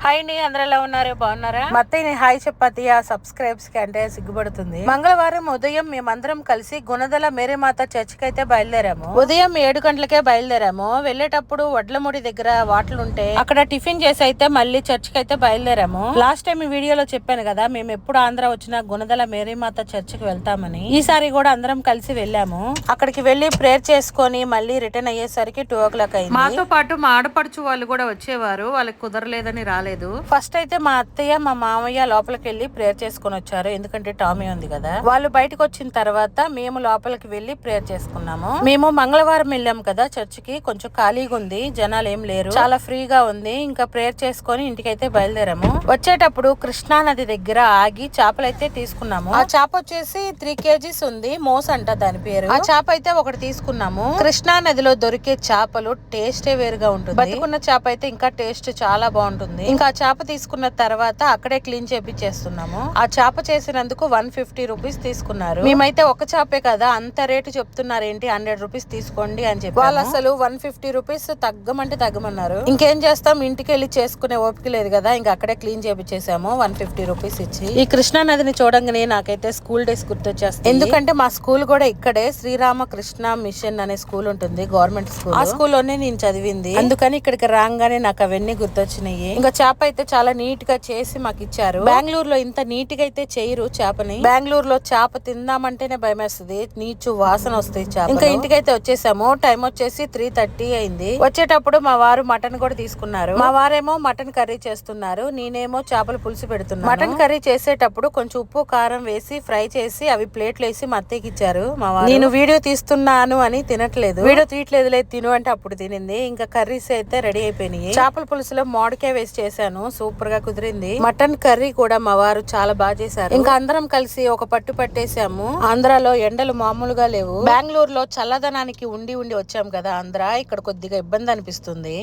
Hi అండి, అందరూ ఎలా ఉన్నారు? బాగున్నారా? మా అత్తయ్యని హాయ్ చెప్పతి ఆ సబ్స్క్రైబ్స్ కి అంటే సిగ్గుపడుతుంది. మంగళవారం ఉదయం మేమందరం కలిసి గుణదల మేరీమాత చర్చికి అయితే బయలుదేరాము. ఉదయం 7 గంటలకే బయలుదేరాము. వెళ్ళేటప్పుడు వడ్లముడి దగ్గర వాటలు ఉంటే అక్కడ టిఫిన్ చేసి అయితే మళ్ళీ చర్చికి అయితే బయలుదేరాము. లాస్ట్ టైం ఈ వీడియోలో చెప్పాను కదా, మేము ఎప్పుడు ఆంధ్ర వచ్చినా గుణదల మేరీమాత చర్చికి వెళ్తామని. ఈసారి కూడా అందరం కలిసి వెళ్ళాము. అక్కడికి వెళ్లి ప్రేయర్ చేసుకొని మళ్ళీ రిటర్న్ అయ్యేసరికి 2 o'clock అయింది. మాతో పాటు మా ఆడపడుచు వాళ్ళు కూడా వచ్చేవారు, వాళ్ళకి కుదరలేదని రాలేదు. ఫస్ట్ అయితే మా అత్తయ్య మా మామయ్య లోపలికి వెళ్లి ప్రేయర్ చేసుకుని వచ్చారు, ఎందుకంటే టామీ ఉంది కదా. వాళ్ళు బయటకు వచ్చిన తర్వాత మేము లోపలికి వెళ్లి ప్రేయర్ చేసుకున్నాము. మేము మంగళవారం వెళ్ళాము కదా చర్చికి, కొంచెం ఖాళీగా ఉంది, జనాలు ఏం లేరు, చాలా ఫ్రీగా ఉంది. ఇంకా ప్రేయర్ చేసుకొని ఇంటికైతే బయలుదేరాము. వచ్చేటప్పుడు కృష్ణా నది దగ్గర ఆగి చేపలు అయితే తీసుకున్నాము. ఆ చేప వచ్చేసి 3 kgs ఉంది, మోస్ అంట దాని పేరు. ఆ చేప అయితే ఒకటి తీసుకున్నాము. కృష్ణా నదిలో దొరికే చేపలు టేస్టే వేరుగా ఉంటుంది. బతుకున్న చేప అయితే ఇంకా టేస్ట్ చాలా బాగుంటుంది. ఇంకా ఆ చేప తీసుకున్న తర్వాత అక్కడే క్లీన్ చేపిచ్చేస్తున్నాము. ఆ చేప చేసినందుకు 150 రూపీస్ తీసుకున్నారు. మేమైతే ఒక చేపే కదా అంత రేటు చెప్తున్నారు ఏంటి, 100 రూపీస్ తీసుకోండి అని చెప్పి. వాళ్ళు అసలు 150 రూపీస్ తగ్గమంటే తగ్గమన్నారు. ఇంకేం చేస్తాం, ఇంటికి వెళ్ళి చేసుకునే ఓపిక లేదు కదా, ఇంకా అక్కడే క్లీన్ చేపిచ్చేసాము 150 రూపీస్ ఇచ్చి. ఈ కృష్ణా నదిని చూడంగానే నాకైతే స్కూల్ డేస్ గుర్తొచ్చేస్తాయి. ఎందుకంటే మా స్కూల్ కూడా ఇక్కడే శ్రీరామ కృష్ణ మిషన్ అనే స్కూల్ ఉంటుంది, గవర్నమెంట్ స్కూల్. ఆ స్కూల్లోనే నేను చదివింది, అందుకని ఇక్కడికి రాగానే నాకు అవన్నీ గుర్తొచ్చినాయి. ఇంకా చేప అయితే చాలా నీట్ గా చేసి మాకు ఇచ్చారు. బెంగళూరులో ఇంత నీట్ గా అయితే చేయరు చేపని. బెంగళూరులో చేప తిందామంటేనే భయమేస్తుంది, నీచు వాసన వస్తాయి చేప. ఇంకా ఇంటికైతే వచ్చేసాము. టైం వచ్చేసి 3:30 అయింది. వచ్చేటప్పుడు మా వారు మటన్ కూడా తీసుకున్నారు. మా వారేమో మటన్ కర్రీ చేస్తున్నారు, నేనేమో చేపల పులుసు పెడుతున్నాను. మటన్ కర్రీ చేసేటప్పుడు కొంచెం ఉప్పు కారం వేసి ఫ్రై చేసి అవి ప్లేట్లు వేసి మా అత్తయ్యకి ఇచ్చారు మా వారు. నేను వీడియో తీస్తున్నాను అని తినట్లేదు, వీడియో తీయట్లేదు లేదు తిను అంటే అప్పుడు తినింది. ఇంకా కర్రీస్ అయితే రెడీ అయిపోయినాయి. చేపల పులుసులో మామిడికాయ వేసి చేశాను, సూపర్ గా కుదిరింది. మటన్ కర్రీ కూడా మా వారు చాలా బాగా చేశారు. ఇంకా అందరం కలిసి ఒక పట్టు పట్టేసాము. ఆంధ్రాలో ఎండలు మామూలుగా లేవు. బెంగళూరులో చల్లదనానికి ఉండి వచ్చాం కదా ఆంధ్ర, ఇక్కడ కొద్దిగా ఇబ్బంది అనిపిస్తుంది.